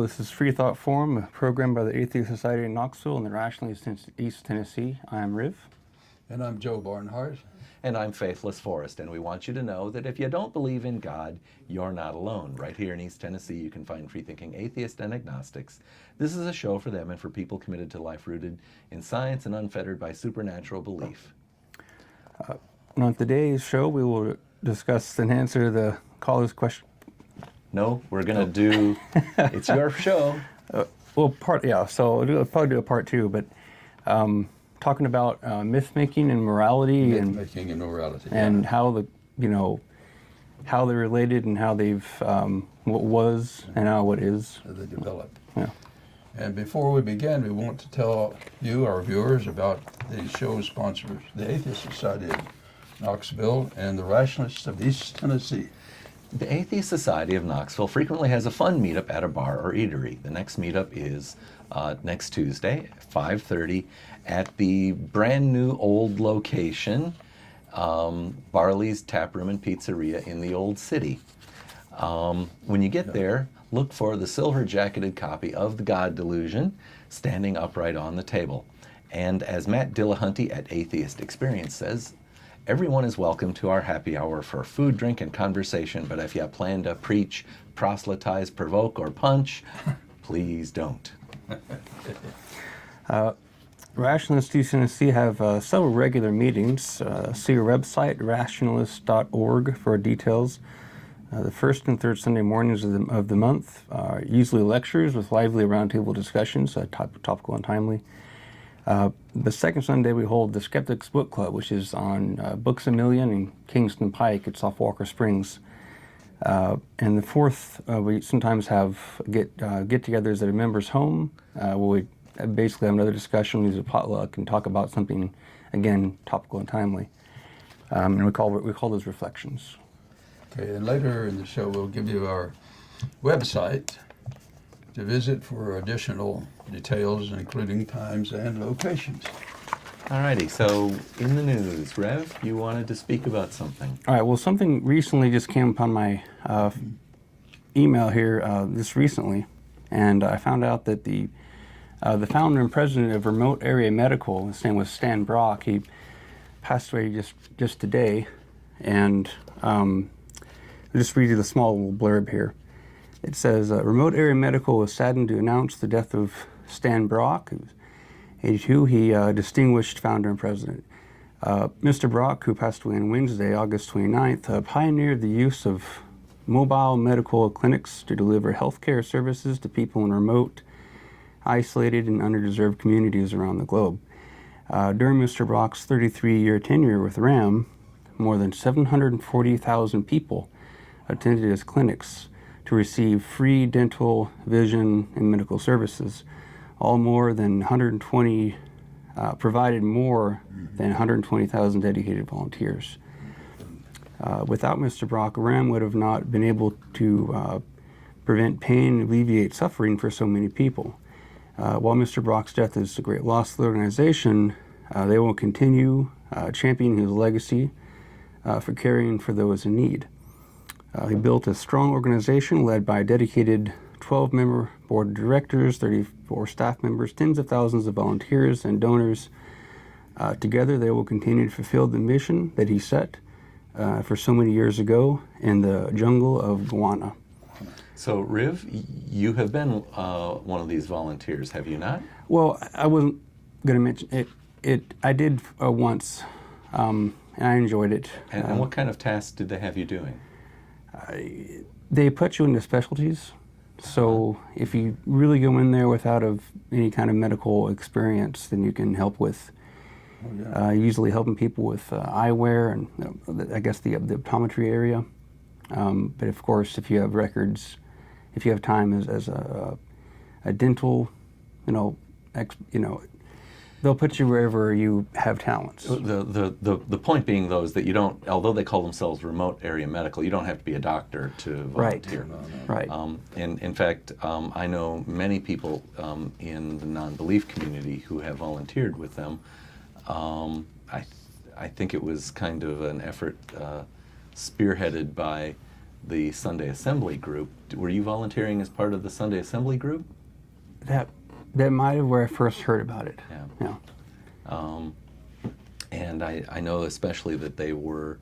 this is Freethought Forum, a program by the Atheist Society in Knoxville and the Rationalist East Tennessee. I am Riv. And I'm Joe Barnhart. And I'm Faithless Forrest, and we want you to know that if you don't believe in God, you're not alone. Right here in East Tennessee, you can find free-thinking atheists and agnostics. This is a show for them and for people committed to life rooted in science and unfettered by supernatural belief. On today's show, we will discuss and answer the caller's question. No, we're going to do, it's your show. So we'll probably do a part two, but talking about myth-making and morality Myth-making and morality. And how how they're related and how they've, what was and now what is. How they develop. Yeah. And before we begin, we want to tell you, our viewers, about the show's sponsors, the Atheist Society of Knoxville and the Rationalists of East Tennessee. The Atheist Society of Knoxville frequently has a fun meetup at a bar or eatery. The next meetup is next Tuesday, 5:30, at the brand new old location, Barley's Tap Room and Pizzeria in the Old City. When you get there, look for the silver-jacketed copy of The God Delusion standing upright on the table. And as Matt Dillahunty at Atheist Experience says, everyone is welcome to our happy hour for food, drink, and conversation, but if you plan to preach, proselytize, provoke, or punch, please don't. Rationalists East Tennessee have several regular meetings. See our website, rationalist.org, for details. The first and third Sunday mornings of the month are usually lectures with lively roundtable discussions, topical and timely. The second Sunday we hold the Skeptics Book Club, which is on Books A Million and Kingston Pike. It's off Walker Springs. And the fourth, we sometimes have get-togethers at a member's home, where we basically have another discussion, use a potluck, and talk about something, again, topical and timely. And we call those reflections. Okay, and later in the show we'll give you our website to visit for additional details, including times and locations. Alrighty, so in the news, Rev, you wanted to speak about something. All right, well, something recently just came upon my email here this recently, and I found out that the founder and president of Remote Area Medical, his name was Stan Brock, he passed away just today, and I'll just read you the small little blurb here. It says, Remote Area Medical was saddened to announce the death of Stan Brock, who was 82. He distinguished founder and president. Mr. Brock, who passed away on Wednesday, August 29th, pioneered the use of mobile medical clinics to deliver healthcare services to people in remote, isolated, and underserved communities around the globe. During Mr. Brock's 33-year tenure with RAM, more than 740,000 people attended his clinics to receive free dental, vision, and medical services. All more than 120, provided more than 120,000 dedicated volunteers. Without Mr. Brock, RAM would have not been able to prevent pain and alleviate suffering for so many people. While Mr. Brock's death is a great loss to the organization, they will continue championing his legacy for caring for those in need. He built a strong organization led by a dedicated 12-member board of directors, 34 staff members, tens of thousands of volunteers and donors. Together, they will continue to fulfill the mission that he set for so many years ago in the jungle of Guyana. So, Riv, you have been one of these volunteers, have you not? Well, I wasn't going to mention it. I did once, and I enjoyed it. And what kind of tasks did they have you doing? They put you into specialties. So if you really go in there without any kind of medical experience, then you can help with usually helping people with eyewear and I guess the optometry area. But of course, if you have records, if you have time as a dental, they'll put you wherever you have talents. The point being, though, is that you don't, although they call themselves Remote Area Medical, you don't have to be a doctor to volunteer. Right. And in fact, I know many people in the non-belief community who have volunteered with them. I think it was kind of an effort spearheaded by the Sunday Assembly group. Were you volunteering as part of the Sunday Assembly group? That might have where I first heard about it. Yeah. And I know especially that they were,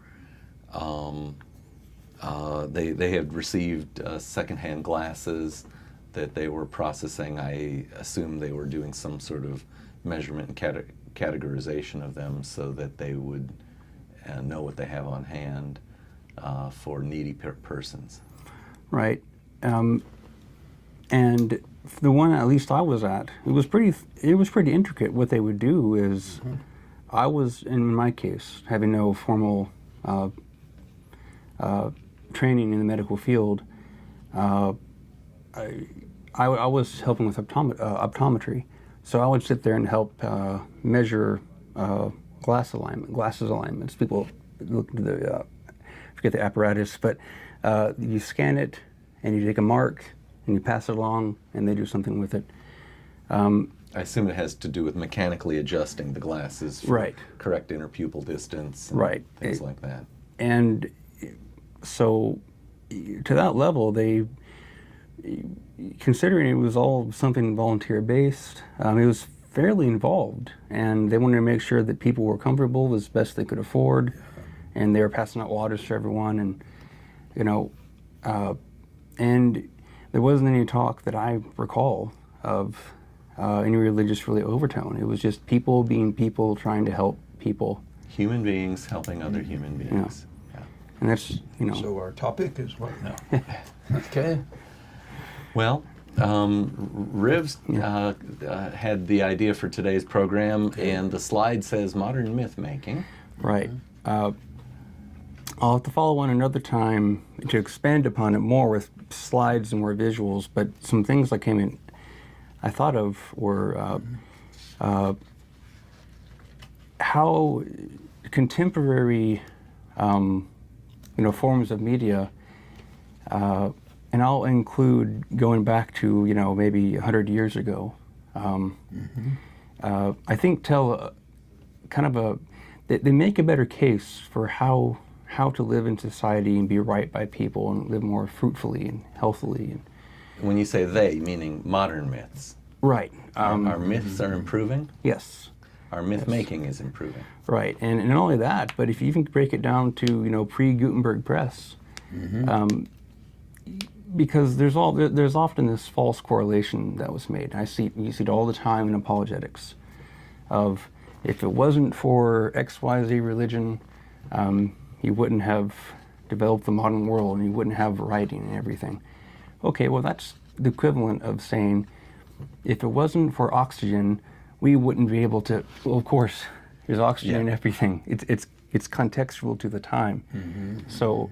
they had received secondhand glasses that they were processing. I assume they were doing some sort of measurement and categorization of them so that they would know what they have on hand for needy persons. Right. And the one at least I was at, it was pretty intricate. What they would do is, I was, in my case, having no formal training in the medical field, I was helping with optometry. So I would sit there and help measure glasses alignments. People look to the, forget the apparatus, but you scan it and you take a mark and you pass it along and they do something with it. I assume it has to do with mechanically adjusting the glasses for Right. correct interpupil distance and Right. things like that. And so to that level, they, considering it was all something volunteer-based, it was fairly involved, and they wanted to make sure that people were comfortable as best they could afford, and they were passing out waters to everyone, and and there wasn't any talk that I recall of any religious really overtone. It was just people being people, trying to help people. Human beings helping other human beings. Yeah. And that's, So our topic is what now? Okay. Well, Riv's had the idea for today's program, and the slide says modern myth making. Right. I'll have to follow one another time to expand upon it more with slides and more visuals, but some things I thought of were how contemporary forms of media, and I'll include going back to maybe 100 years ago, I think tell they make a better case for how to live in society and be right by people and live more fruitfully and healthily. When you say they, meaning modern myths. Right. Our myths are improving. Yes. Our myth making is improving. Right, and not only that, but if you even break it down to pre-Gutenberg press, because there's often this false correlation that was made. You see it all the time in apologetics, of if it wasn't for XYZ religion, you wouldn't have developed the modern world, and you wouldn't have writing and everything. Okay, well that's the equivalent of saying, if it wasn't for oxygen, we wouldn't be able to. Well, of course, there's oxygen in everything. It's contextual to the time. So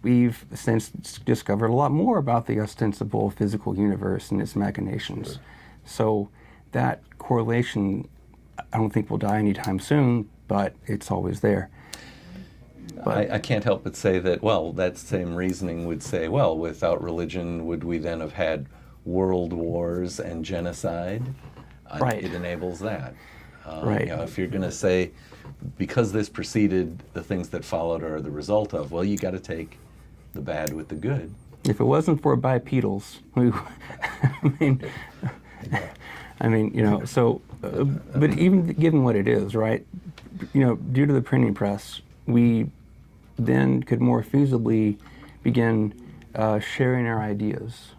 we've since discovered a lot more about the ostensible physical universe and its machinations. Sure. So that correlation, I don't think will die anytime soon, but it's always there. But I can't help but say that, well, that same reasoning would say, well, without religion, would we then have had world wars and genocide? Right. It enables that. Right. If you're going to say, because this preceded, the things that followed are the result of, well, you got to take the bad with the good. If it wasn't for bipedals, but even given what it is, right? Due to the printing press, we then could more feasibly begin sharing our ideas,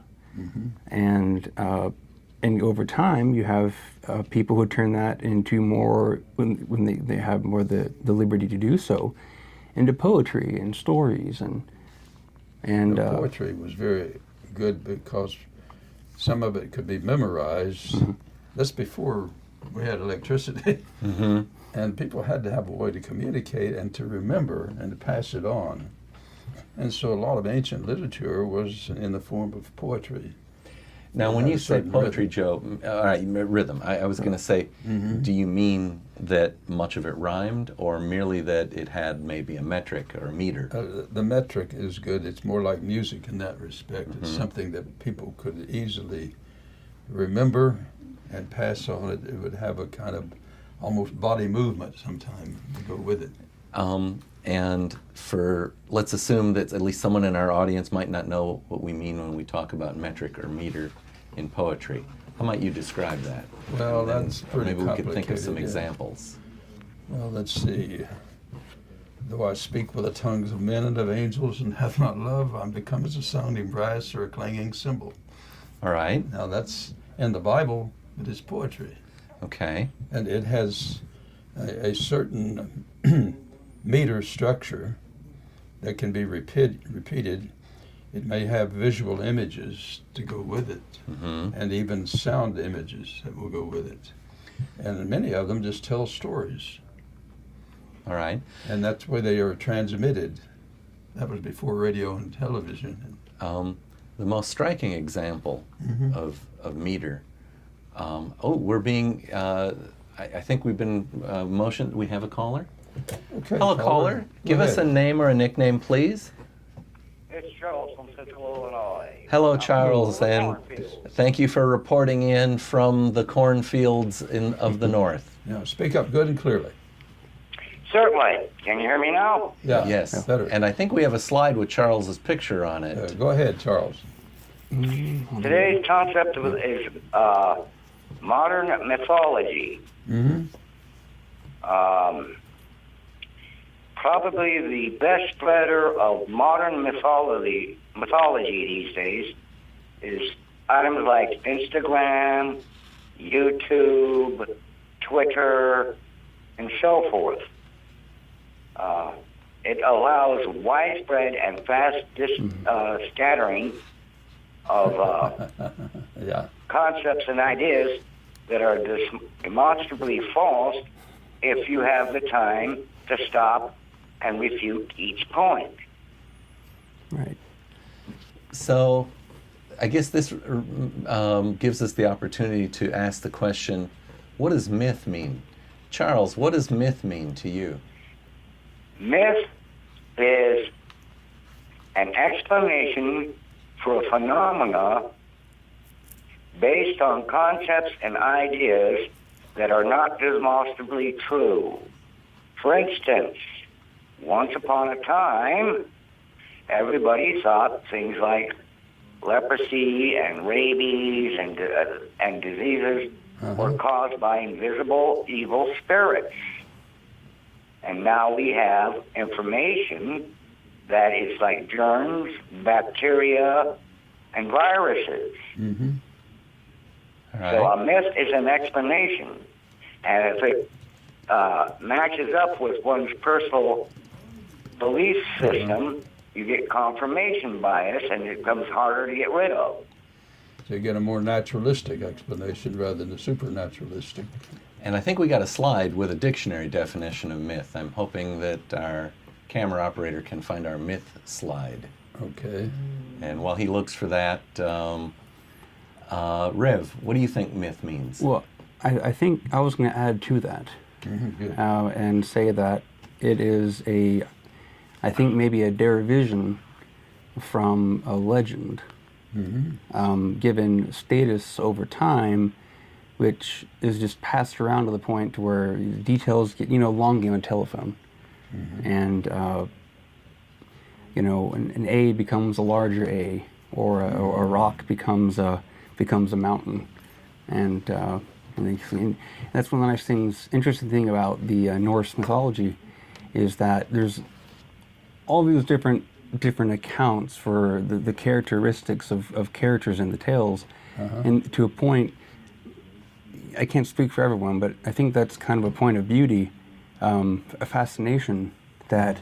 and over time, you have people who turn that into more, when they have more the liberty to do so, into poetry and stories and poetry was very good because some of it could be memorized. That's before we had electricity, and people had to have a way to communicate and to remember and to pass it on. And so a lot of ancient literature was in the form of poetry. Now, when you say poetry, Joe, all right, rhythm, I was going to say, do you mean that much of it rhymed, or merely that it had maybe a metric or a meter? The metric is good. It's more like music in that respect. It's something that people could easily remember and pass on. It would have a kind of almost body movement sometime to go with it. And let's assume that at least someone in our audience might not know what we mean when we talk about metric or meter in poetry. How might you describe that? Well, that's pretty maybe we could think of some complicated, yeah. examples. Well, let's see. Though I speak with the tongues of men and of angels and have not love, I'm become as a sounding brass or a clanging cymbal. All right. Now that's in the Bible, it is poetry. Okay. And it has a certain meter structure that can be repeated. It may have visual images to go with it, and even sound images that will go with it. And many of them just tell stories. All right. And that's where they are transmitted. That was before radio and television. The most striking example of meter. We're being, I think we've been motioned. We have a caller? Okay, Hello, caller. Give Go us a ahead. name or a nickname, please. It's Charles from Central Illinois. Hello, Charles, and Cornfields. thank you for reporting in from the cornfields of the north. Now, speak up good and clearly. Certainly. Can you hear me now? Yeah, Yes, better. and I think we have a slide with Charles's picture on it. Go ahead, Charles. Today's concept is modern mythology. Probably the best spreader of modern mythology these days is items like Instagram, YouTube, Twitter, and so forth. It allows widespread and fast scattering of Yeah. concepts and ideas that are demonstrably false if you have the time to stop and refute each point. Right. So I guess this gives us the opportunity to ask the question, what does myth mean? Charles, what does myth mean to you? Myth is an explanation for a phenomena based on concepts and ideas that are not demonstrably true. For instance, once upon a time, everybody thought things like leprosy and rabies and diseases were caused by invisible evil spirits. And now we have information that is like germs, bacteria, and viruses. All So right. a myth is an explanation. And if it matches up with one's personal belief system, you get confirmation bias, and it becomes harder to get rid of. So you get a more naturalistic explanation rather than a supernaturalistic. And I think we got a slide with a dictionary definition of myth. I'm hoping that our camera operator can find our myth slide. Okay. And while he looks for that, Rev, what do you think myth means? Well, I think I was going to add to that Good. and say that it is I think maybe a derivation from a legend, given status over time, which is just passed around to the point to where details get, long game of telephone. And, an A becomes a larger A, or a rock becomes a mountain. And that's one of the nice things, interesting thing about the Norse mythology is that there's all these different accounts for the characteristics of characters in the tales. And to a point, I can't speak for everyone, but I think that's kind of a point of beauty, a fascination that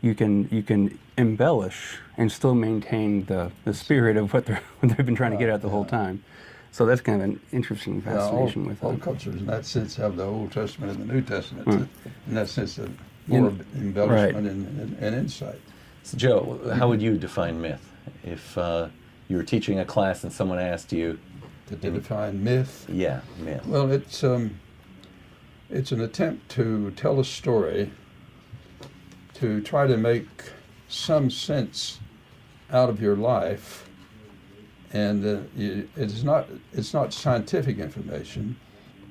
you can embellish and still maintain the spirit of what they've been trying to get at the whole time. So that's kind of an interesting fascination with all it. cultures in that sense have the Old Testament and the New Testament. In that sense, more embellishment and insight. So Joe, how would you define myth? If you were teaching a class and someone asked you, To define myth, myth. well, it's an attempt to tell a story, to try to make some sense out of your life, and it's not scientific information,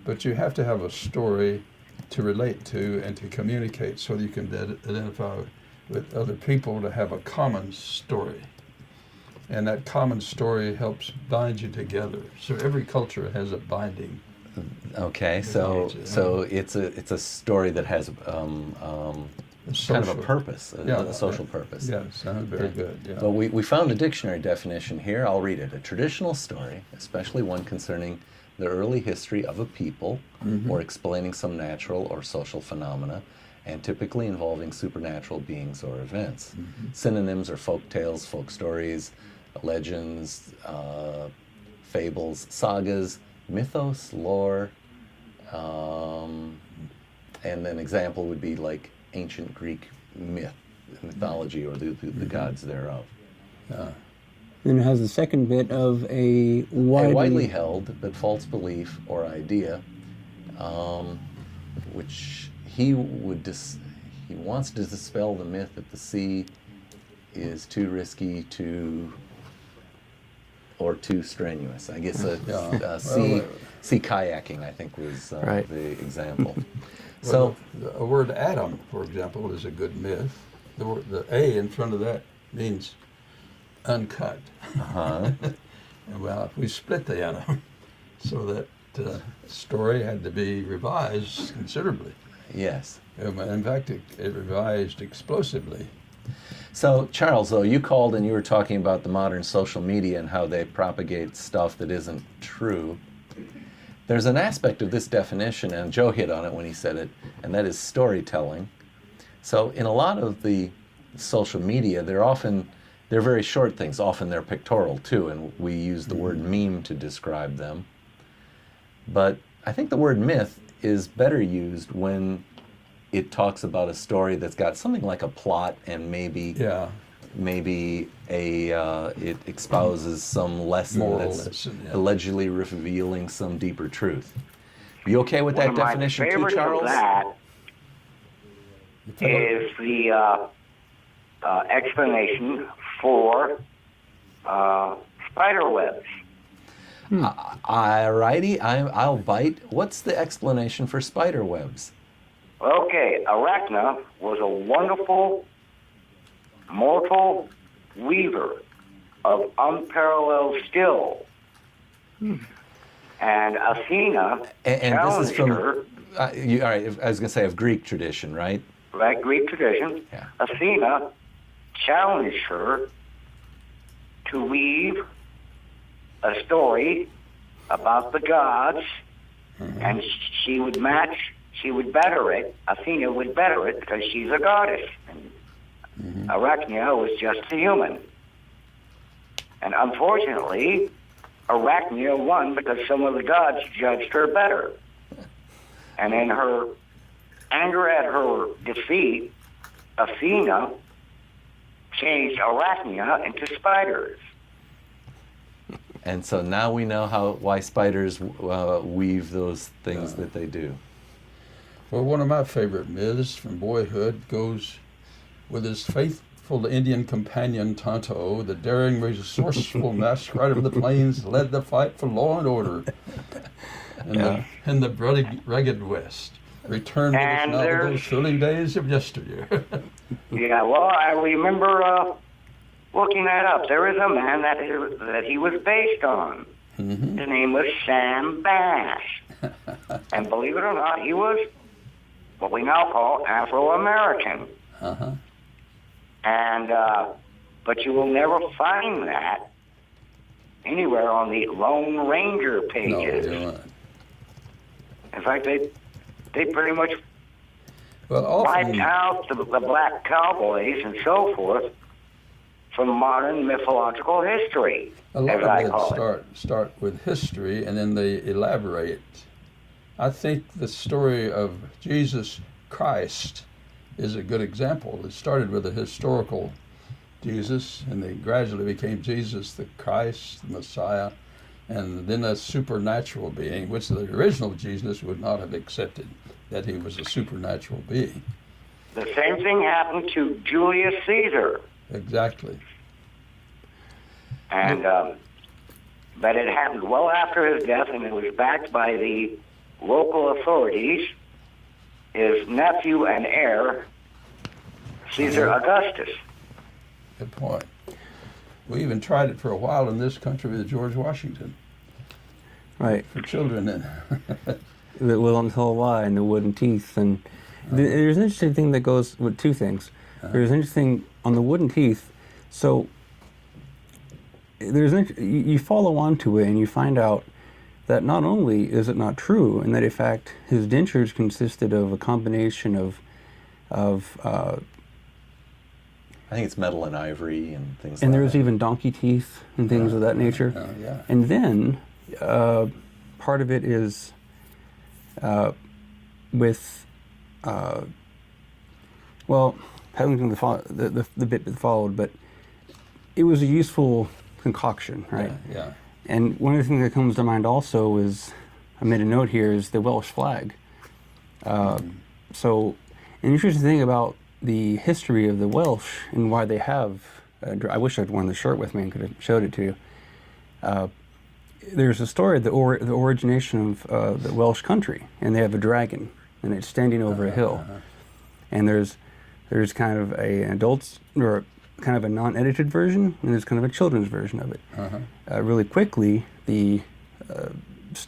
but you have to have a story to relate to and to communicate so that you can identify with other people to have a common story. And that common story helps bind you together. So every culture has a binding. Okay, so it's a story that has kind of a purpose, a social purpose. Yeah, sounds very good. Yeah. Well, we found a dictionary definition here. I'll read it. A traditional story, especially one concerning the early history of a people or explaining some natural or social phenomena, and typically involving supernatural beings or events. Synonyms are folk tales, folk stories, legends, fables, sagas, mythos, lore, and an example would be like ancient Greek mythology or the gods thereof. Then it has the second bit of a widely held but false belief or idea, which he wants to dispel the myth that the sea is too risky, or too strenuous. I guess sea kayaking, I think, was the example. Well, a word atom, for example, is a good myth. The A in front of that means uncut. Well, we split the atom, so that story had to be revised considerably. Yes. In fact, it revised explosively. So, Charles, though, you called and you were talking about the modern social media and how they propagate stuff that isn't true. There's an aspect of this definition, and Joe hit on it when he said it, and that is storytelling. So in a lot of the social media, they're very short things. Often they're pictorial, too, and we use the word meme to describe them. But I think the word myth is better used when it talks about a story that's got something like a plot and maybe it espouses some lesson allegedly revealing some deeper truth. Are you okay with that definition too, Charles? That is the explanation for spider webs. Alrighty, I'll bite. What's the explanation for spider webs? Okay, Arachna was a wonderful mortal weaver of unparalleled skill. And Athena challenged her. All right, I was going to say of Greek tradition, right? Right, Greek tradition. Yeah. Athena challenged her to weave a story about the gods, and she would better it. Athena would better it because she's a goddess. And Arachnia was just a human. And unfortunately, Arachnia won because some of the gods judged her better. And in her anger at her defeat, Athena changed Arachnia into spiders. And so now we know why spiders weave those things that they do. Well, one of my favorite myths from boyhood goes with his faithful Indian companion Tonto, the daring, resourceful masked rider of the plains, led the fight for law and order in the bloody, rugged West. Returned with us now to those thrilling days of yesteryear. Yeah, well, I remember looking that up. There is a man that he was based on. His name was Sam Bass. And believe it or not, he was what we now call Afro-American. And, but you will never find that anywhere on the Lone Ranger pages. No, you're not. In fact, they pretty much Well, wiped out the black cowboys and so forth from modern mythological history, a lot as I of call them start with history and then they elaborate. I think the story of Jesus Christ is a good example. It started with a historical Jesus, and they gradually became Jesus the Christ, the Messiah, and then a supernatural being, which the original Jesus would not have accepted, that he was a supernatural being. The same thing happened to Julius Caesar. Exactly. And but it happened well after his death, and it was backed by the local authorities is nephew and heir, Caesar Augustus. Good point. We even tried it for a while in this country with George Washington Right. for children. And The will until lie and the wooden teeth. And there's an interesting thing that goes with two things. There's an interesting on the wooden teeth. So you follow on to it and you find out that not only is it not true, and that in fact his dentures consisted of a combination of I think it's metal and ivory and things and like there was that. even donkey teeth and things of that nature. yeah. And then part of it is with well, having the bit that followed, but it was a useful concoction, right? Yeah. And one of the things that comes to mind also is, I made a note here, is the Welsh flag. So an interesting thing about the history of the Welsh and why they have, I wish I'd worn the shirt with me and could have showed it to you. There's a story of the origination of the Welsh country, and they have a dragon, and it's standing over a hill. And there's kind of an adult's, or kind of a non-edited version, and there's kind of a children's version of it. Really quickly, the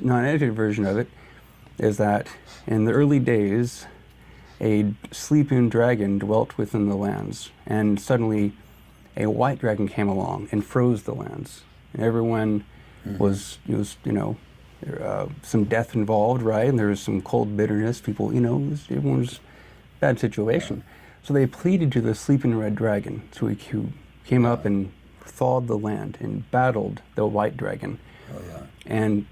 non-edited version of it is that in the early days, a sleeping dragon dwelt within the lands, and suddenly a white dragon came along and froze the lands, and everyone was some death involved, right? And there was some cold bitterness. People, everyone was bad situation. So they pleaded to the sleeping red dragon, so he came up and thawed the land and battled the white dragon, and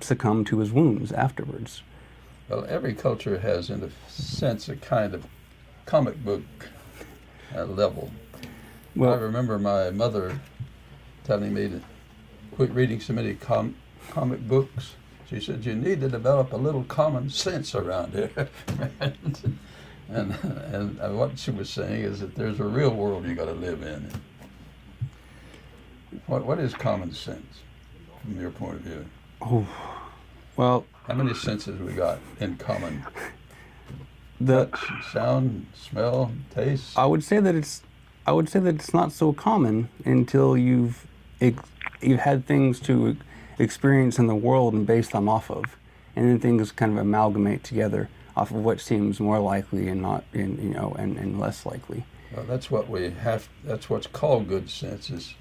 succumbed to his wounds afterwards. Well, every culture has, in a sense, a kind of comic book level. Well, I remember my mother telling me to quit reading so many comic books. She said, you need to develop a little common sense around here. and what she was saying is that there's a real world you got to live in. What is common sense from your point of view? oh, well, How many senses we got in common? the Touch, sound, smell, taste. I would say that it's not so common until you've had things to experience in the world and base them off of, and then things kind of amalgamate together off of what seems more likely and not, and less likely. Well, that's what we have. That's what's called good sense, is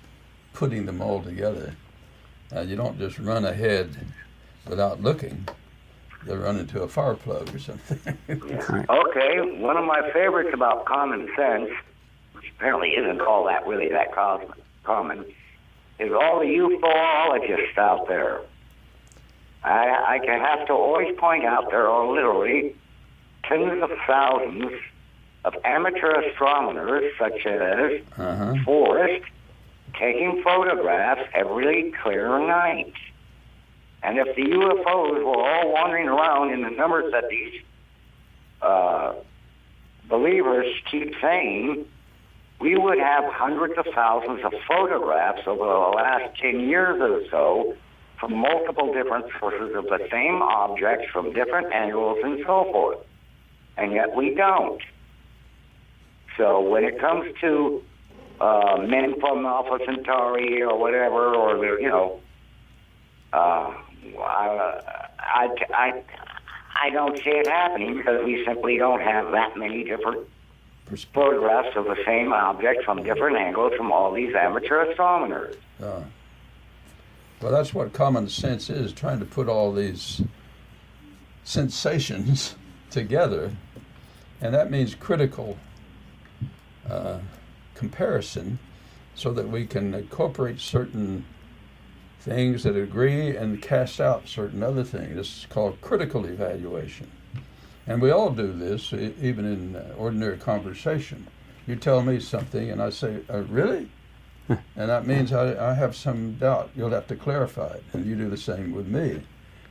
putting them all together. You don't just run ahead without looking. You'll run into a fire plug or something. Right. Okay, one of my favorites about common sense, which apparently isn't all that really that common, is all the ufologists out there. I have to always point out there are literally tens of thousands of amateur astronomers, such as Forrest, taking photographs every clear night. And if the UFOs were all wandering around in the numbers that these believers keep saying, we would have hundreds of thousands of photographs over the last 10 years or so from multiple different sources of the same objects from different angles and so forth. And yet we don't. So when it comes to men from Alpha Centauri or whatever, or, I don't see it happening because we simply don't have that many different photographs of the same object from different angles from all these amateur astronomers. Well, that's what common sense is, trying to put all these sensations together. And that means critical comparison so that we can incorporate certain things that agree and cast out certain other things. This is called critical evaluation. And we all do this, even in ordinary conversation. You tell me something and I say, really? And that means I have some doubt. You'll have to clarify it. And you do the same with me.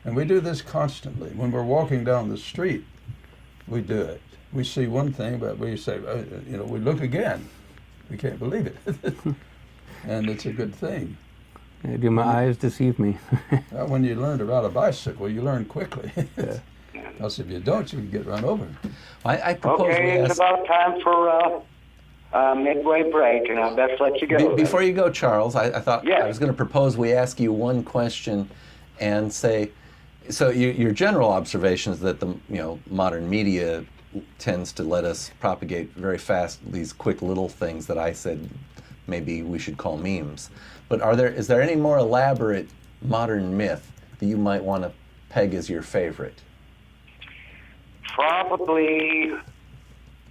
And we do this constantly. When we're walking down the street, we do it. We see one thing, but we say, we look again. We can't believe it. And it's a good thing. Do my eyes deceive me? When you learn to ride a bicycle, you learn quickly. Yeah. Because if you don't, you can get run over. I propose we Okay, it's ask. about time for midway break, and I'll best let you go. Before you go, Charles, I thought Yes. I was going to propose we ask you one question and say, so your general observation is that the modern media tends to let us propagate very fast these quick little things that I said maybe we should call memes. But is there any more elaborate modern myth that you might want to peg as your favorite? Probably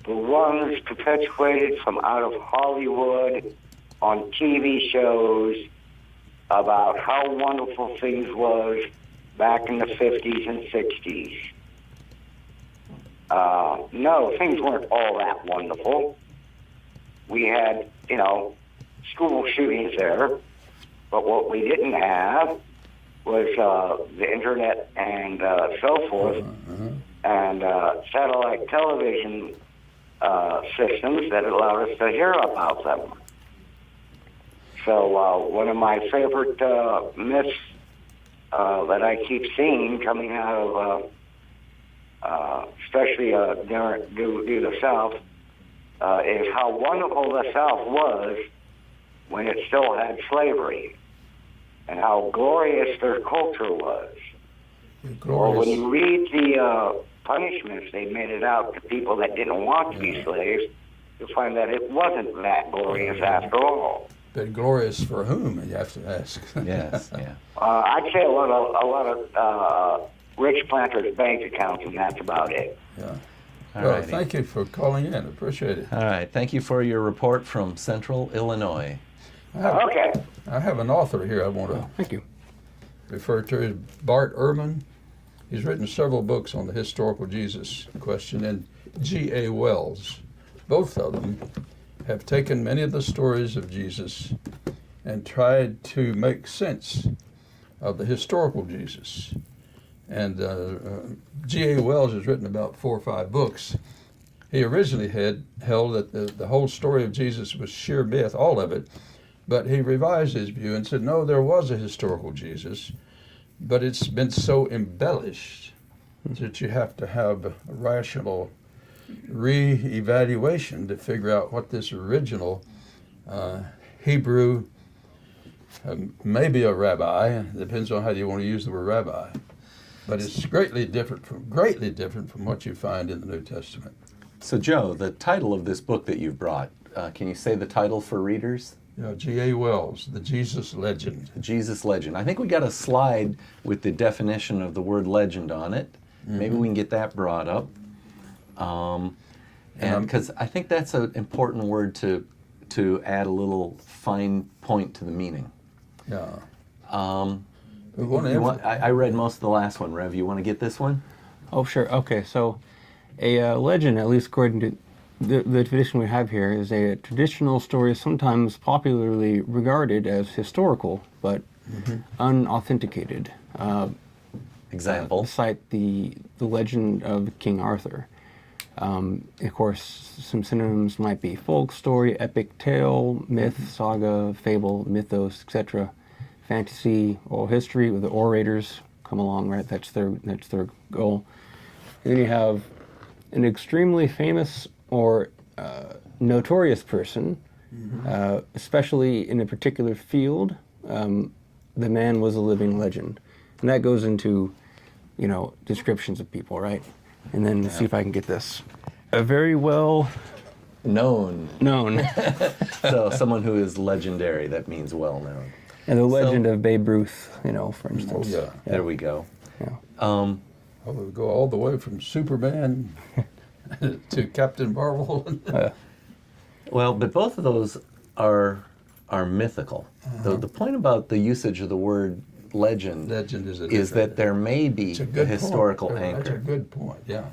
the ones perpetuated from out of Hollywood on TV shows about how wonderful things was back in the 50s and 60s. No, things weren't all that wonderful. We had, school shootings there, but what we didn't have was the internet and so forth, and satellite television systems that allowed us to hear about them. So one of my favorite myths that I keep seeing coming out of, especially due to the South, is how wonderful the South was when it still had slavery, and how glorious their culture was. Or when you read the punishments they made it out to people that didn't want to be slaves, you'll find that it wasn't that glorious after all. But glorious for whom, you have to ask. Yes, yeah. I'd say a lot of rich planters' bank accounts, and that's about it. Yeah. All Well, righty. thank you for calling in. Appreciate it. All right. Thank you for your report from Central Illinois. Okay. I have an author here I want to Thank you. refer to as Bart Ehrman. He's written several books on the historical Jesus question, and G.A. Wells. Both of them have taken many of the stories of Jesus and tried to make sense of the historical Jesus. And G.A. Wells has written about 4 or 5 books. He originally held that the whole story of Jesus was sheer myth, all of it, but he revised his view and said, no, there was a historical Jesus, but it's been so embellished that you have to have a rational re-evaluation to figure out what this original Hebrew, maybe a rabbi, depends on how you want to use the word rabbi, but it's greatly different from what you find in the New Testament. So, Joe, the title of this book that you've brought, can you say the title for readers? G.A. Wells, The Jesus Legend. The Jesus Legend. I think we got a slide with the definition of the word legend on it. Maybe we can get that brought up. And because I think that's an important word to add a little fine point to the meaning. Yeah. I read most of the last one. Rev, you want to get this one? Oh, sure. Okay, so a legend, at least according to the tradition we have here, is a traditional story sometimes popularly regarded as historical, but unauthenticated. Example. Cite the legend of King Arthur. Of course, some synonyms might be folk story, epic tale, myth, saga, fable, mythos, etc. Fantasy, oral history, where the orators come along, right? That's their goal. And then you have an extremely famous or notorious person, especially in a particular field. The man was a living legend, and that goes into, descriptions of people, right? And then let's see if I can get this. A very well known. So someone who is legendary, that means well known. And the legend of Babe Ruth, for instance. Oh, yeah. There we go. Yeah. We go all the way from Superman to Captain Marvel. Well, but both of those are mythical. The point about the usage of the word legend is that there may be a historical anchor. That's a good point, yeah.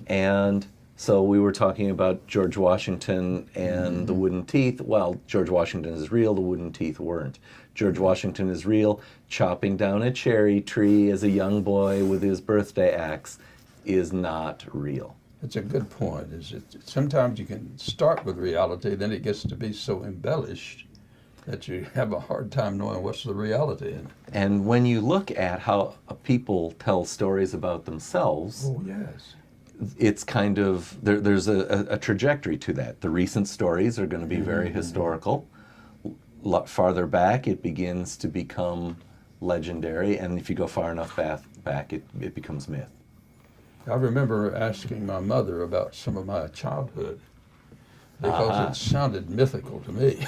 And so we were talking about George Washington and the wooden teeth. Well, George Washington is real, the wooden teeth weren't. George Washington is real. Chopping down a cherry tree as a young boy with his birthday axe is not real. That's a good point. Sometimes you can start with reality, then it gets to be so embellished that you have a hard time knowing what's the reality in. And when you look at how people tell stories about themselves, Oh, yes. it's kind of, there's a trajectory to that. The recent stories are going to be very historical. A lot farther back, it begins to become legendary, and if you go far enough back, it becomes myth. I remember asking my mother about some of my childhood because it sounded mythical to me.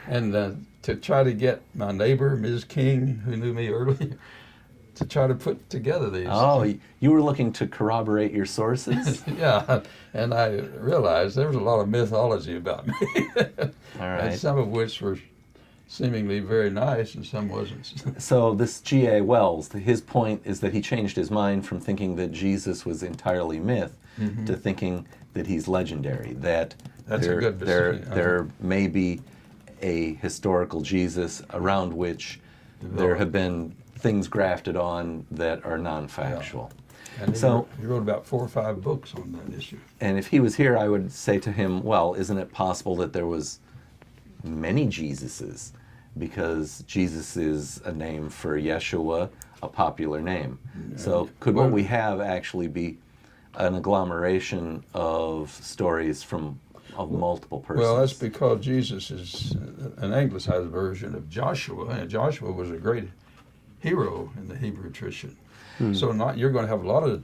and to try to get my neighbor, Ms. King, who knew me earlier, to try to put together these. Oh, you were looking to corroborate your sources? Yeah, and I realized there was a lot of mythology about me. All right. And some of which were seemingly very nice and some wasn't. So this G.A. Wells, his point is that he changed his mind from thinking that Jesus was entirely myth to thinking that he's legendary, that That's a good decision. there may be a historical Jesus around which there have been things grafted on that are non-factual. And So- he wrote about 4 or 5 books on that issue. And if he was here, I would say to him, well, isn't it possible that there was many Jesuses? Because Jesus is a name for Yeshua, a popular name. So could what we have actually be an agglomeration of stories of multiple persons? Well, that's because Jesus is an anglicized version of Joshua, and Joshua was a great hero in the Hebrew tradition. So you're going to have a lot of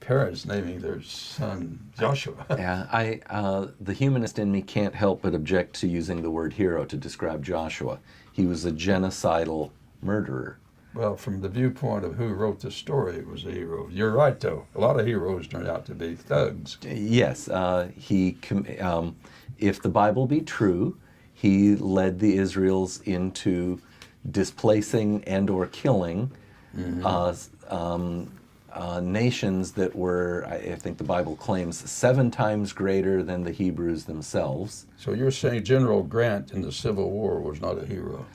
parents naming their son Joshua. Yeah, the humanist in me can't help but object to using the word hero to describe Joshua. He was a genocidal murderer. Well, from the viewpoint of who wrote the story, it was a hero. You're right, though. A lot of heroes turned out to be thugs. Yes, if the Bible be true, he led the Israels into displacing and or killing nations that were, I think the Bible claims, 7 times greater than the Hebrews themselves. So you're saying General Grant in the Civil War was not a hero?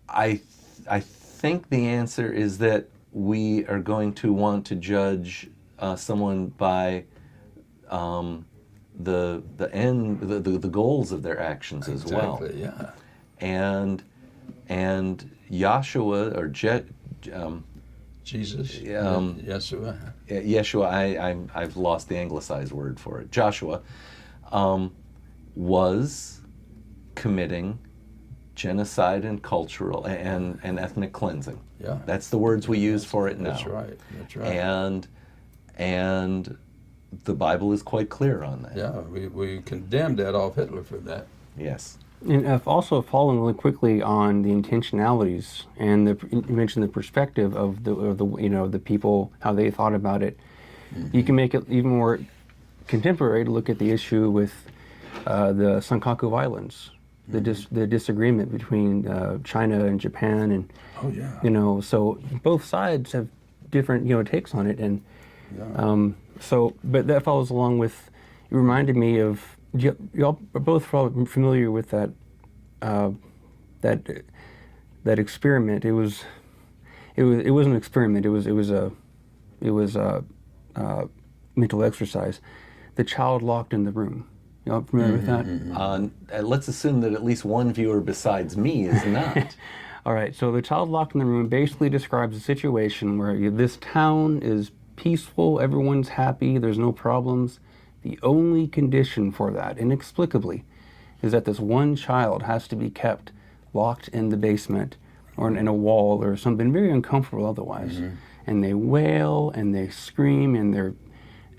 I think the answer is that we are going to want to judge someone by the end, the goals of their actions as well. Exactly, yeah. And Joshua or Jesus, Yeshua. Yeshua, I've lost the anglicized word for it. Joshua was committing genocide and cultural and ethnic cleansing. Yeah. That's the words we use for it now. That's right. That's right. And the Bible is quite clear on that. Yeah, we condemned Adolf Hitler for that. Yes. And I've also fallen really quickly on the intentionalities, and you mentioned the perspective of the people, how they thought about it. You can make it even more contemporary to look at the issue with the Senkaku Islands, the disagreement between China and Japan, and Oh yeah. so both sides have different takes on it, and but that follows along with. It reminded me of. Y'all are both probably familiar with that experiment. It was an experiment. It was a mental exercise. The child locked in the room. Y'all familiar with that? Let's assume that at least one viewer besides me is not. All right. So the child locked in the room basically describes a situation where this town is peaceful, everyone's happy, there's no problems. The only condition for that, inexplicably, is that this one child has to be kept locked in the basement or in a wall or something very uncomfortable otherwise. And they wail and they scream and they're,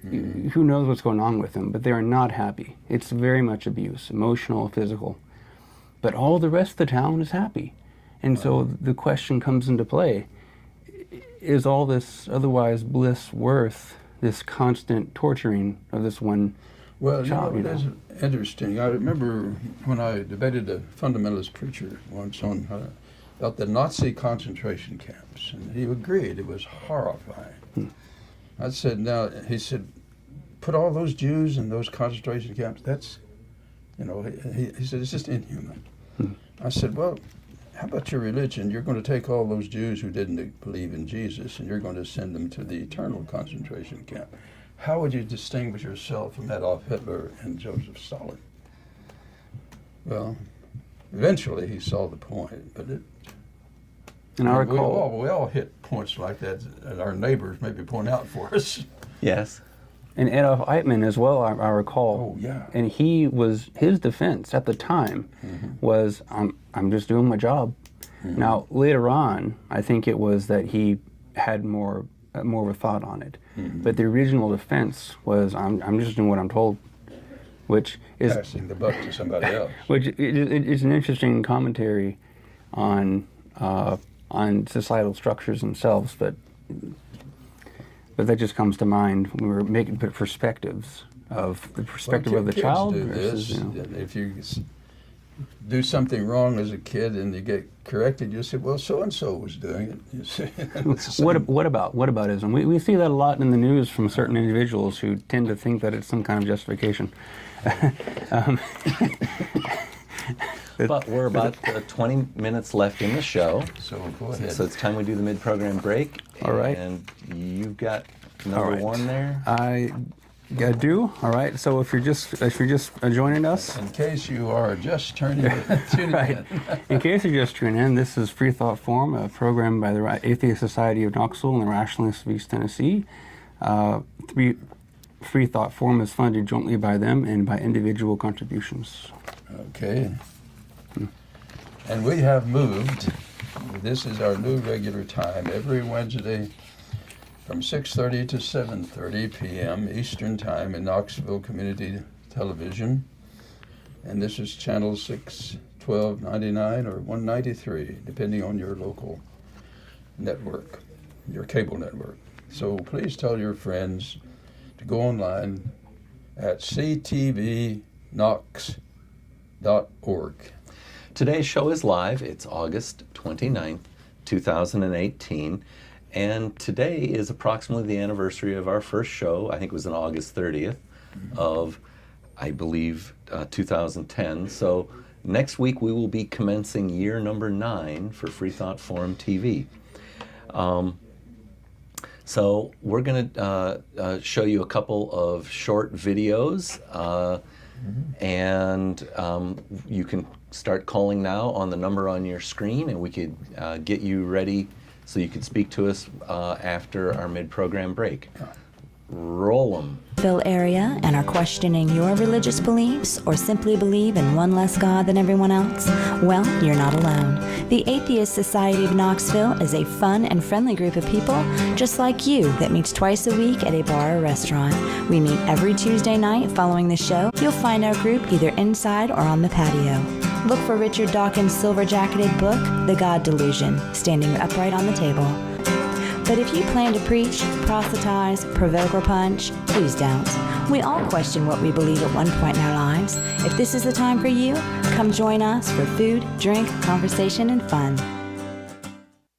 who knows what's going on with them, but they are not happy. It's very much abuse, emotional, physical. But all the rest of the town is happy. And so the question comes into play, is all this otherwise bliss worth this constant torturing of this one child? That's interesting. I remember when I debated a fundamentalist preacher once on about the Nazi concentration camps, and he agreed it was horrifying. I said, he said, put all those Jews in those concentration camps. That's, he said, it's just inhuman. I said, well, how about your religion? You're going to take all those Jews who didn't believe in Jesus and you're going to send them to the eternal concentration camp. how would you distinguish yourself from Adolf Hitler and Joseph Stalin? Well, eventually he saw the point, but And I recall, we all hit points like that our neighbors maybe point out for us. Yes. and Adolf Eichmann as well, I recall. Oh, yeah. And his defense at the time was, I'm just doing my job. Now, later on, I think it was that he had more of a thought on it. But the original defense was, I'm just doing what I'm told, which is Passing the buck to somebody else. which is an interesting commentary on societal structures themselves. But that just comes to mind when we were making perspectives of the perspective of the Kids child do versus, this. you know. If you do something wrong as a kid and you get corrected, you say, well, so-and-so was doing it. You say, it's the same. What aboutism? We see that a lot in the news from certain individuals who tend to think that it's some kind of justification. But we're about 20 minutes left in the show. So go ahead. So it's time we do the mid-program break. All right. And you've got number one there. I do. All right. So if you're just joining us, In case you are just tuning right. in. In case you're just tuning in, this is Freethought Forum, a program by the Atheist Society of Knoxville and the Rationalists of East Tennessee. Freethought Forum is funded jointly by them and by individual contributions. Okay. And we have moved. This is our new regular time every Wednesday from 6:30 to 7:30 p.m. Eastern Time in Knoxville Community Television. And this is channel 61299 or 193, depending on your local network, your cable network. So please tell your friends to go online at ctvknox.org. Today's show is live. It's August 29th, 2018. And today is approximately the anniversary of our first show. I think it was on August 30th of, I believe, 2010. So next week we will be commencing year number 9 for Freethought Forum TV. So we're going to show you a couple of short videos, and you can start calling now on the number on your screen, and we could get you ready so you could speak to us after our mid-program break. Roll 'em. Area and are questioning your religious beliefs or simply believe in one less God than everyone else? Well, you're not alone. The Atheist Society of Knoxville is a fun and friendly group of people just like you that meets twice a week at a bar or restaurant. We meet every Tuesday night following the show. You'll find our group either inside or on the patio. Look for Richard Dawkins' silver-jacketed book, The God Delusion, standing upright on the table. But if you plan to preach, proselytize, provoke, or punch, please don't. We all question what we believe at one point in our lives. If this is the time for you, come join us for food, drink, conversation, and fun.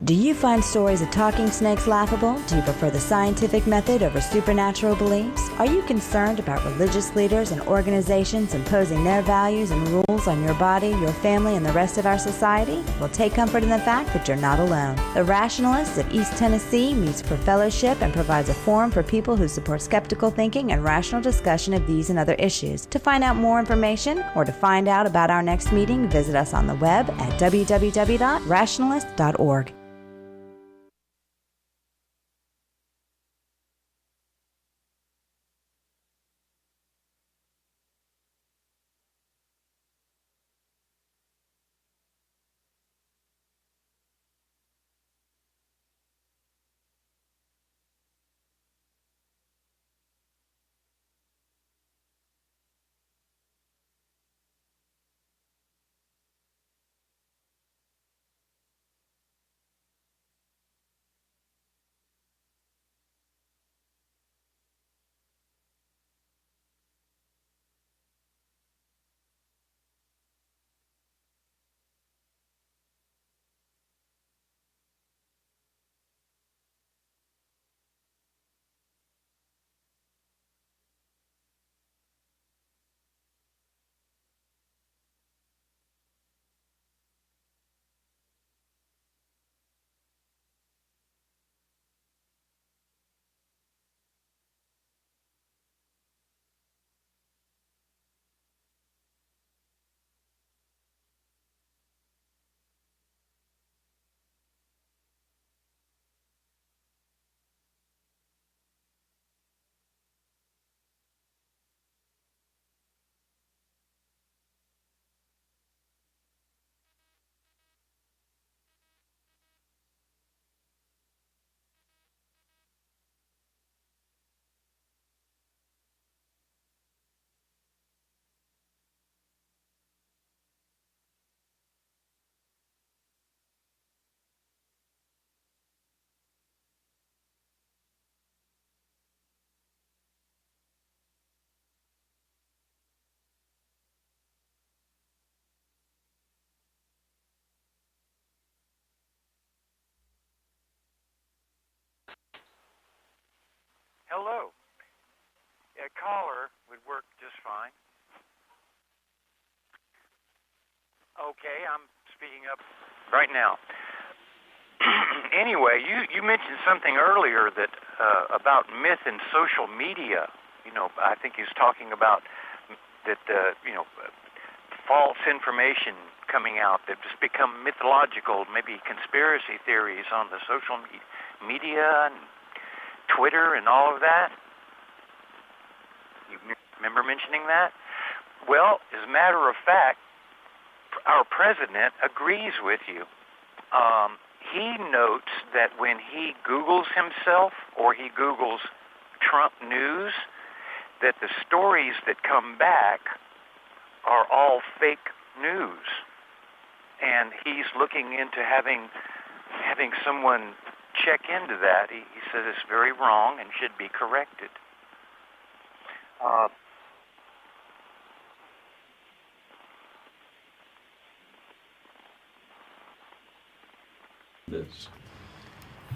Do you find stories of talking snakes laughable? Do you prefer the scientific method over supernatural beliefs? Are you concerned about religious leaders and organizations imposing their values and rules on your body, your family, and the rest of our society? Well, take comfort in the fact that you're not alone. The Rationalists of East Tennessee meets for fellowship and provides a forum for people who support skeptical thinking and rational discussion of these and other issues. To find out more information or to find out about our next meeting, visit us on the web at www.rationalist.org. Hello. A caller would work just fine. Okay, I'm speaking up right now. Anyway, you mentioned something earlier that about myth and social media. You know, I think he was talking about that, false information coming out that just become mythological, maybe conspiracy theories on the social media and Twitter and all of that. You remember mentioning that? Well, as a matter of fact, our president agrees with you. He notes that when he Googles himself or he Googles Trump news, that the stories that come back are all fake news. And he's looking into having someone check into that. He says it's very wrong and should be corrected. This.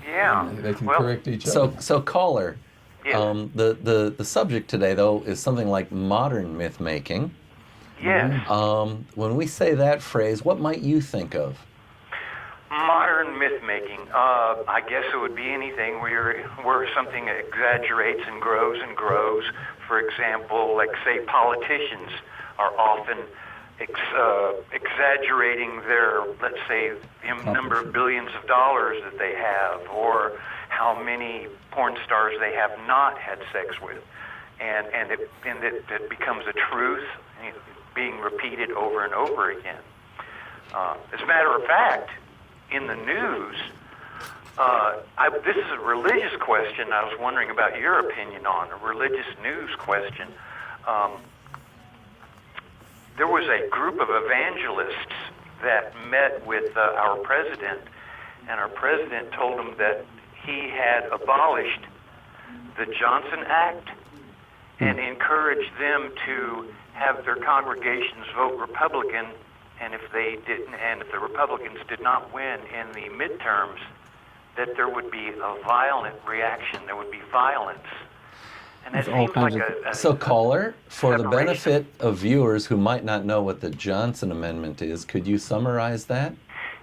Yeah. They can well, correct each other. So caller, Yes. the subject today though is something like modern myth making. Yes. When we say that phrase, what might you think of? Modern myth-making. I guess it would be anything where something exaggerates and grows and grows. For example, like say politicians are often exaggerating their, let's say, the number of billions of dollars that they have, or how many porn stars they have not had sex with, and it becomes a truth, being repeated over and over again. As a matter of fact, in the news, this is a religious question I was wondering about your opinion on, a religious news question. There was a group of evangelists that met with our president, and our president told them that he had abolished the Johnson Act and encouraged them to have their congregations vote Republican, and if they didn't, and if the Republicans did not win in the midterms, that there would be a violent reaction. There would be violence. And that There's all seems like kinds So caller, for the separation. benefit of viewers who might not know what the Johnson Amendment is, could you summarize that?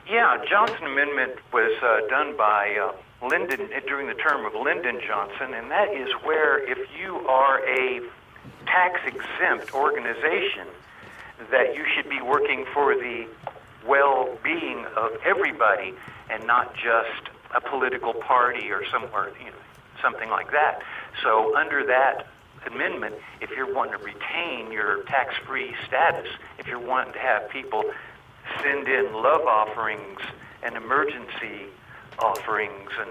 Yeah, Johnson Amendment was done by Lyndon during the term of Lyndon Johnson, and that is where if you are a tax-exempt organization, that you should be working for the well-being of everybody and not just a political party or something like that. So under that amendment, if you're wanting to retain your tax-free status, if you're wanting to have people send in love offerings and emergency offerings and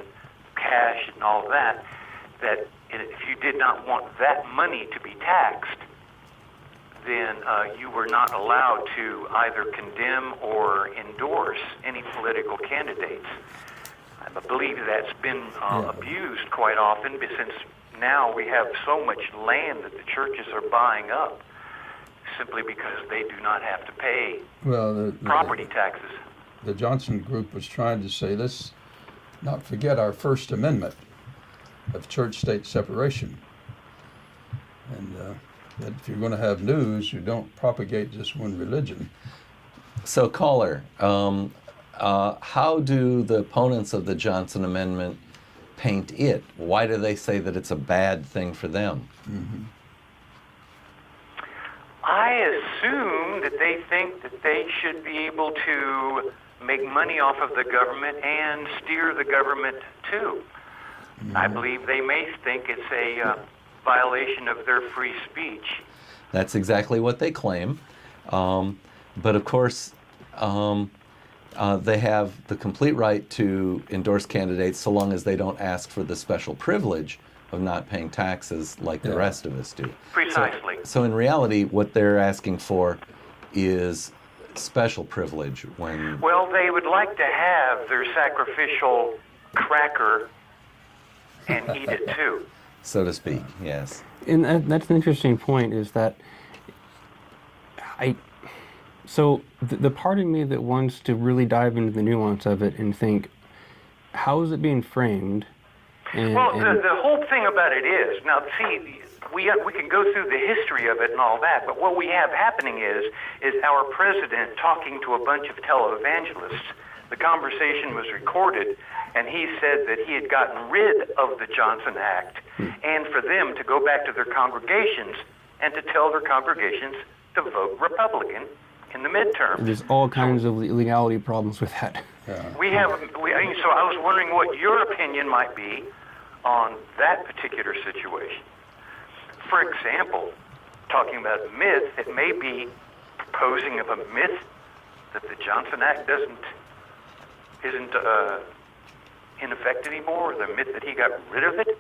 cash and all that, that if you did not want that money to be taxed, then you were not allowed to either condemn or endorse any political candidates. I believe that's been abused quite often, but since now we have so much land that the churches are buying up simply because they do not have to pay property taxes. The Johnson group was trying to say, let's not forget our First Amendment of church-state separation. And that if you're going to have news, you don't propagate just one religion. So caller, how do the opponents of the Johnson Amendment paint it? Why do they say that it's a bad thing for them? Mm-hmm. I assume that they think that they should be able to make money off of the government and steer the government too. Mm-hmm. I believe they may think it's a violation of their free speech. That's exactly what they claim. But of course, they have the complete right to endorse candidates so long as they don't ask for the special privilege of not paying taxes like the rest of us do. Precisely. So in reality, what they're asking for is special privilege when... Well, they would like to have their sacrificial cracker and eat it too. So to speak, yes. And that's an interesting point, is that the part of me that wants to really dive into the nuance of it and think, how is it being framed? And, Well, and the whole thing about it is, now see, we can go through the history of it and all that, but what we have happening is our president talking to a bunch of televangelists. The conversation was recorded, and he said that he had gotten rid of the Johnson Act, and for them to go back to their congregations and to tell their congregations to vote Republican in the midterm. there's all kinds of legality problems with that. So I was wondering what your opinion might be on that particular situation. For example, talking about myth, it may be proposing of a myth that the Johnson Act isn't in effect anymore, or the myth that he got rid of it.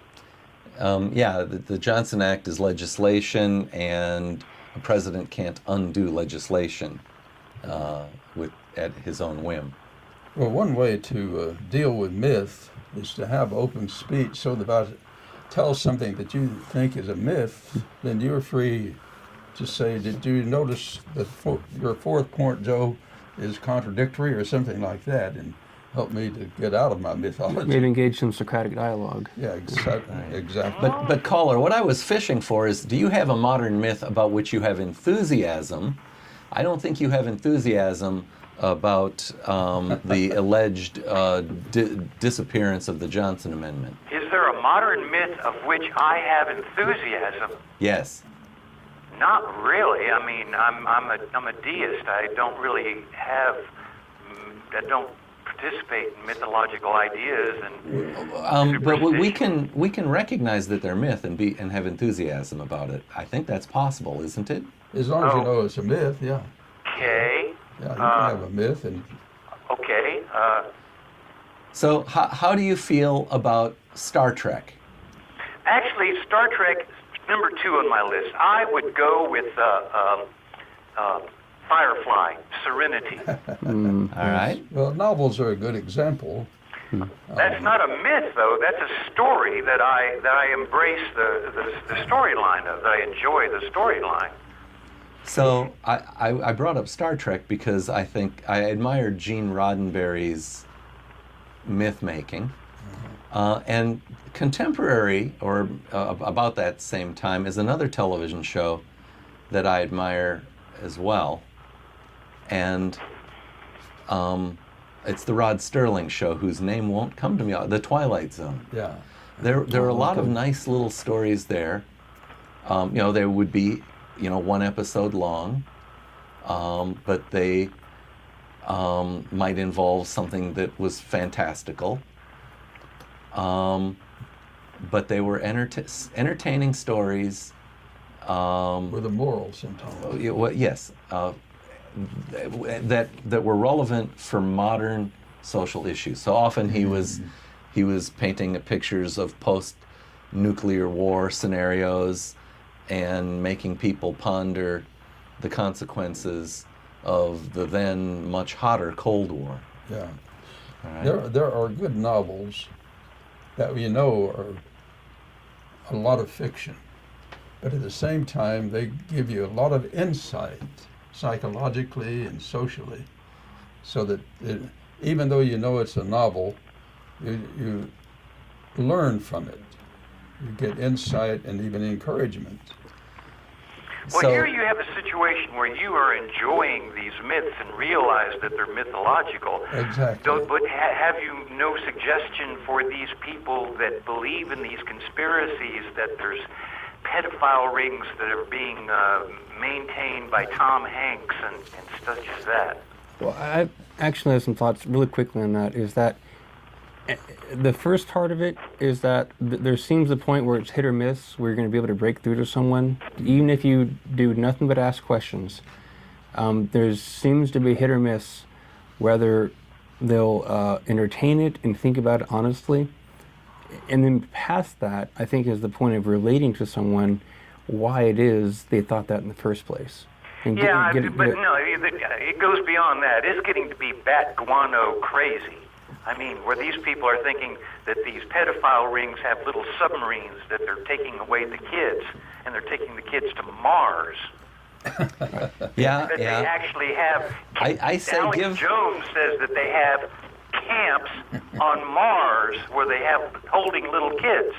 The Johnson Act is legislation, and a president can't undo legislation at his own whim. Well, one way to deal with myth is to have open speech, so that if I tell something that you think is a myth, then you're free to say, did you notice that your fourth point, Joe, is contradictory or something like that, and help me to get out of my mythology. Maybe engage in Socratic dialogue. Yeah, exactly. But caller, what I was fishing for is, do you have a modern myth about which you have enthusiasm? I don't think you have enthusiasm about the alleged disappearance of the Johnson Amendment. Is there a modern myth of which I have enthusiasm? Yes. Not really. I mean, I'm a deist. I don't really have. I don't participate in mythological ideas and. But we can recognize that they're myth and have enthusiasm about it. I think that's possible, isn't it? As long as you know it's a myth, yeah. Okay. Yeah, you can have a myth and. Okay. So how do you feel about Star Trek? Actually, Star Trek number 2 on my list. I would go with Firefly, Serenity. All right. Well, novels are a good example. That's not a myth, though. That's a story that I embrace the storyline of. That I enjoy the storyline. So I brought up Star Trek because I think I admired Gene Roddenberry's myth making. And contemporary, or about that same time, is another television show that I admire as well. And it's the Rod Serling show, whose name won't come to me, The Twilight Zone. Yeah. There are a lot of nice little stories there. There would be, one episode long, but they might involve something that was fantastical. But they were entertaining stories. With a moral sometimes. Yes. That were relevant for modern social issues. So often he was painting pictures of post-nuclear war scenarios and making people ponder the consequences of the then much hotter Cold War. Yeah. Right. There are good novels that are a lot of fiction, but at the same time they give you a lot of insight psychologically and socially, so that even though it's a novel, you learn from it. You get insight and even encouragement. Well, here you have a situation where you are enjoying these myths and realize that they're mythological. Exactly. But have you no suggestion for these people that believe in these conspiracies that there's pedophile rings that are being maintained by Tom Hanks and such as that? Well, I actually have some thoughts really quickly on that. Is that the first part of it is that there seems a point where it's hit or miss, where you're going to be able to break through to someone, even if you do nothing but ask questions. There seems to be hit or miss whether they'll entertain it and think about it honestly. And then past that, I think, is the point of relating to someone why it is they thought that in the first place. And no, it goes beyond that. It's getting to be bat guano crazy. I mean, where these people are thinking that these pedophile rings have little submarines that they're taking away the kids, and they're taking the kids to Mars. Yeah, That they actually have. I say Alex give. Jones says that they have camps on Mars where they have holding little kids.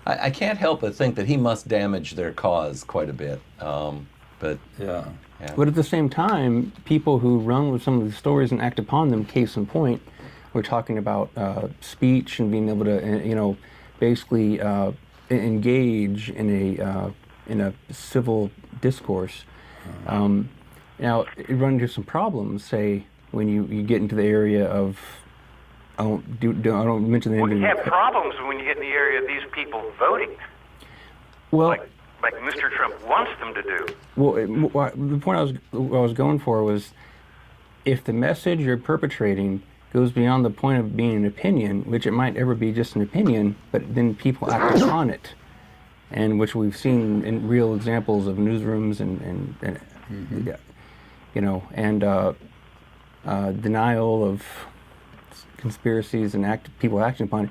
I can't help but think that he must damage their cause quite a bit. But Yeah. But at the same time, people who run with some of the stories and act upon them, case in point, we're talking about speech and being able to, basically engage in a civil discourse. Now, you run into some problems, say, when you get into the area of, I don't mention the name. We have problems when you get in the area of these people voting. Well, like Mr. Trump wants them to do. well, the point I was going for was, if the message you're perpetrating goes beyond the point of being an opinion, which it might ever be just an opinion, but then people act upon it, and which we've seen in real examples of newsrooms and denial of conspiracies and people acting upon it.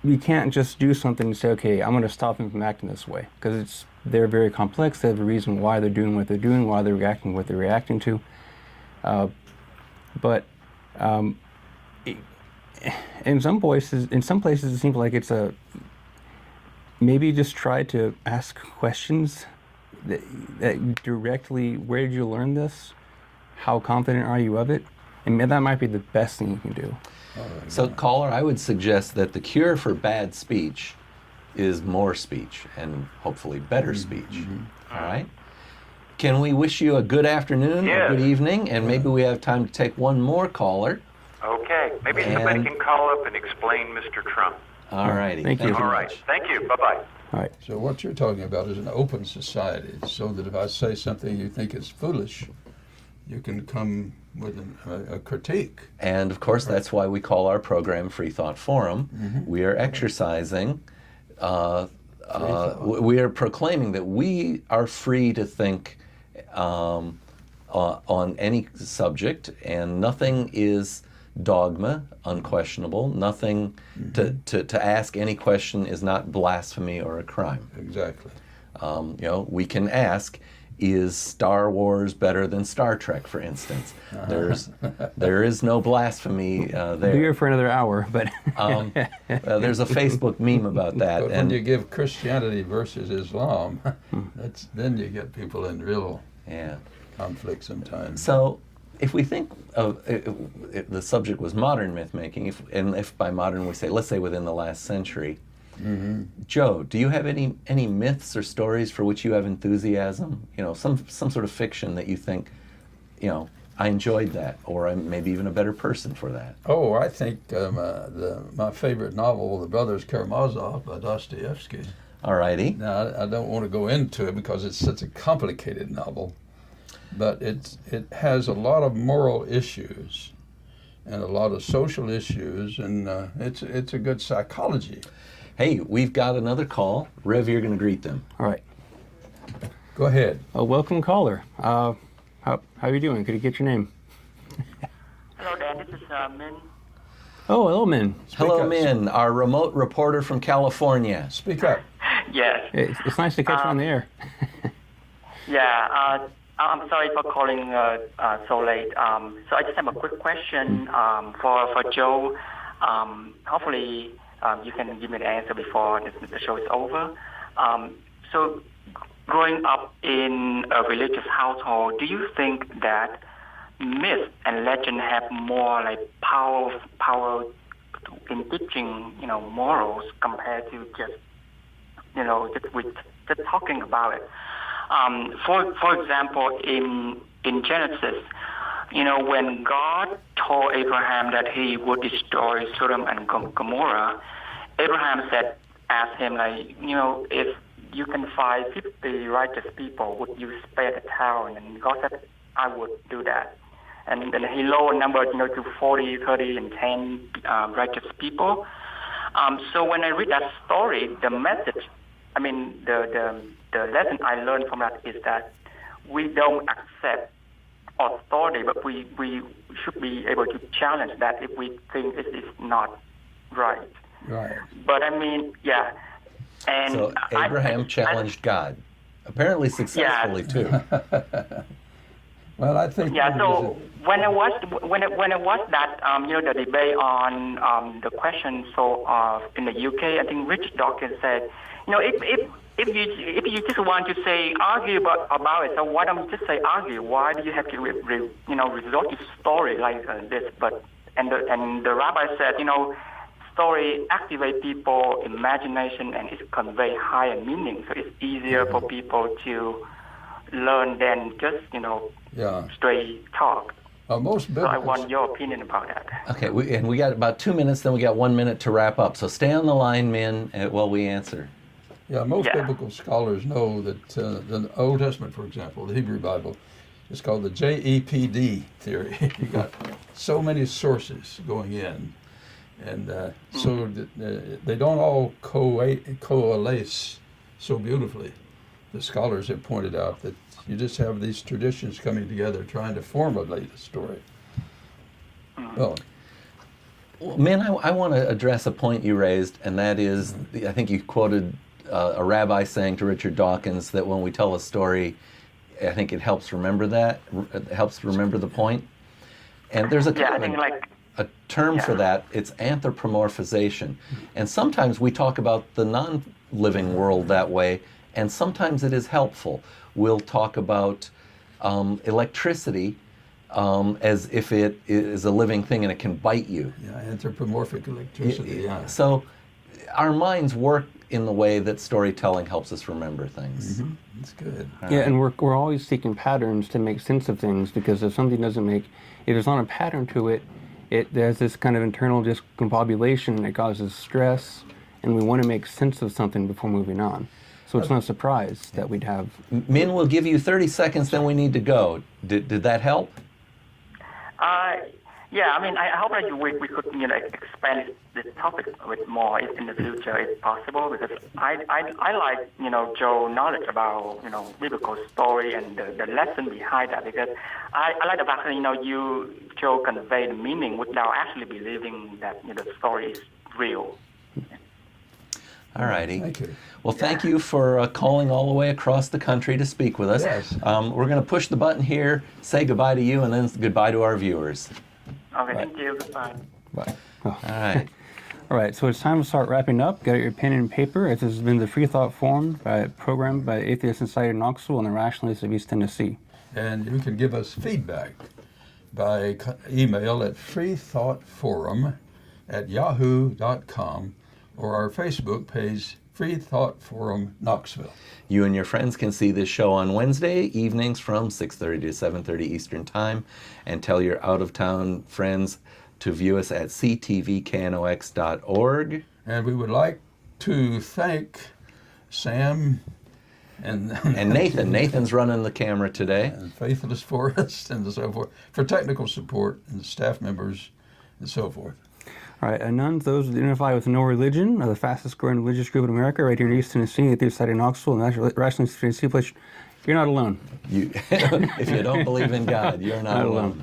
You can't just do something and say, okay, I'm going to stop them from acting this way, because they're very complex. They have a reason why they're doing what they're doing, why they're reacting what they're reacting to. But in some places, it seems like it's maybe just try to ask questions that directly, where did you learn this? How confident are you of it? And that might be the best thing you can do. So, caller, I would suggest that the cure for bad speech is more speech and hopefully better speech. All right? Can we wish you a good afternoon or good evening? And maybe we have time to take one more caller. Okay. Maybe somebody can call up and explain Mr. Trump. All righty. Thank you. All right. Thank you. Bye-bye. All right. So what you're talking about is an open society, so that if I say something you think is foolish, you can come with a critique. And of course, that's why we call our program Freethought Forum. We are exercising, we are proclaiming that we are free to think on any subject, and nothing is dogma, unquestionable. Nothing to ask any question is not blasphemy or a crime. Exactly. We can ask, is Star Wars better than Star Trek, for instance? There is no blasphemy there. Be here for another hour, but there's a Facebook meme about that. But when you give Christianity versus Islam, then you get people in real conflict sometimes. So, if we think of if the subject was modern myth making, if by modern we say, let's say within the last century, Joe, do you have any myths or stories for which you have enthusiasm? Some sort of fiction that you think, I enjoyed that, or I'm maybe even a better person for that. Oh, I think my favorite novel, The Brothers Karamazov by Dostoevsky. All righty. Now, I don't want to go into it because it's such a complicated novel, but it has a lot of moral issues and a lot of social issues, and it's a good psychology. Hey, we've got another call. Rev, you're going to greet them. all right. Go ahead. Welcome, caller. How are you doing? Could you get your name? Hello there, this is Min. Oh, hello, Min. Hello, up. Min, our remote reporter from California. Speak up. Yes. It's nice to catch you on the air. Yeah, I'm sorry for calling so late. So I just have a quick question for Joe. Hopefully you can give me the answer before the show is over. So growing up in a religious household, do you think that myth and legend have more like power in teaching, morals compared to just talking about it? For example, in Genesis, when God told Abraham that he would destroy Sodom and Gomorrah, Abraham asked him, if you can find 50 righteous people, would you spare the town? And God said, I would do that. And then he lowered number, to 40, 30, and 10 righteous people. So when I read that story, the message, the lesson I learned from that is that we don't accept authority, but we should be able to challenge that if we think it is not right. Right. But yeah. And So Abraham challenged God, apparently successfully too. Well, I think Yeah. So when I watched that the debate on the question, so in the UK, I think Rich Dawkins said, if you just want to say argue about it, so why don't you just say argue? Why do you have to resort to story like this? But and the rabbi said, story activate people imagination and it convey higher meaning, so it's easier for people to learn than just straight talk. Most So I biblical, want your opinion about that. Okay, we got about 2 minutes, then we got 1 minute to wrap up. So stay on the line, Min, while we answer. most Yeah. biblical scholars know that the Old Testament, for example, the Hebrew Bible, is called the JEPD theory. You got so many sources going in, and so that, they don't all coalesce so beautifully. The scholars have pointed out that you just have these traditions coming together trying to formulate a story. Well, Min, I want to address a point you raised, and that is, I think you quoted a rabbi saying to Richard Dawkins that when we tell a story, I think it helps remember the point. And there's a a term for that. It's anthropomorphization. And sometimes we talk about the non-living world that way, and sometimes it is helpful. We'll talk about electricity as if it is a living thing and it can bite you. anthropomorphic electricity. So our minds work in the way that storytelling helps us remember things. That's good. And we're always seeking patterns to make sense of things, because if something doesn't if there's not a pattern to it, there's this kind of internal discombobulation, and it causes stress, and we want to make sense of something before moving on. So it's not a surprise that we'd have. Min, we'll give you 30 seconds, then we need to go. Did that help? Yeah, I mean, I hope that we could, expand this topic a bit more in the future, if possible, because I like, Joe's knowledge about, biblical story and the lesson behind that, because I like the fact that, Joe convey the meaning without actually believing that, the story is real. All righty. Thank you. Well, thank you for calling all the way across the country to speak with us. Yes. We're going to push the button here, say goodbye to you, and then goodbye to our viewers. Okay, thank you. Goodbye. Bye. All right. All right, so it's time to start wrapping up. Get your pen and paper. This has been the Freethought Forum, programmed by the Atheist Society of Knoxville and the Rationalists of East Tennessee. And you can give us feedback by email at freethoughtforum@yahoo.com or our Facebook page, Freethought Forum Knoxville. You and your friends can see this show on Wednesday evenings from 6:30 to 7:30 Eastern Time, and tell your out-of-town friends to view us at ctvknox.org. And we would like to thank Sam and Nathan. Nathan's running the camera today. and Faithless Forest and so forth for technical support and staff members and so forth. All right, nuns, those who identify with no religion, are the fastest growing religious group in America, right here in East Tennessee, the Atheist Society of Knoxville, and the Rationalist of East Tennessee. You're not alone. If you don't believe in God, you're not alone.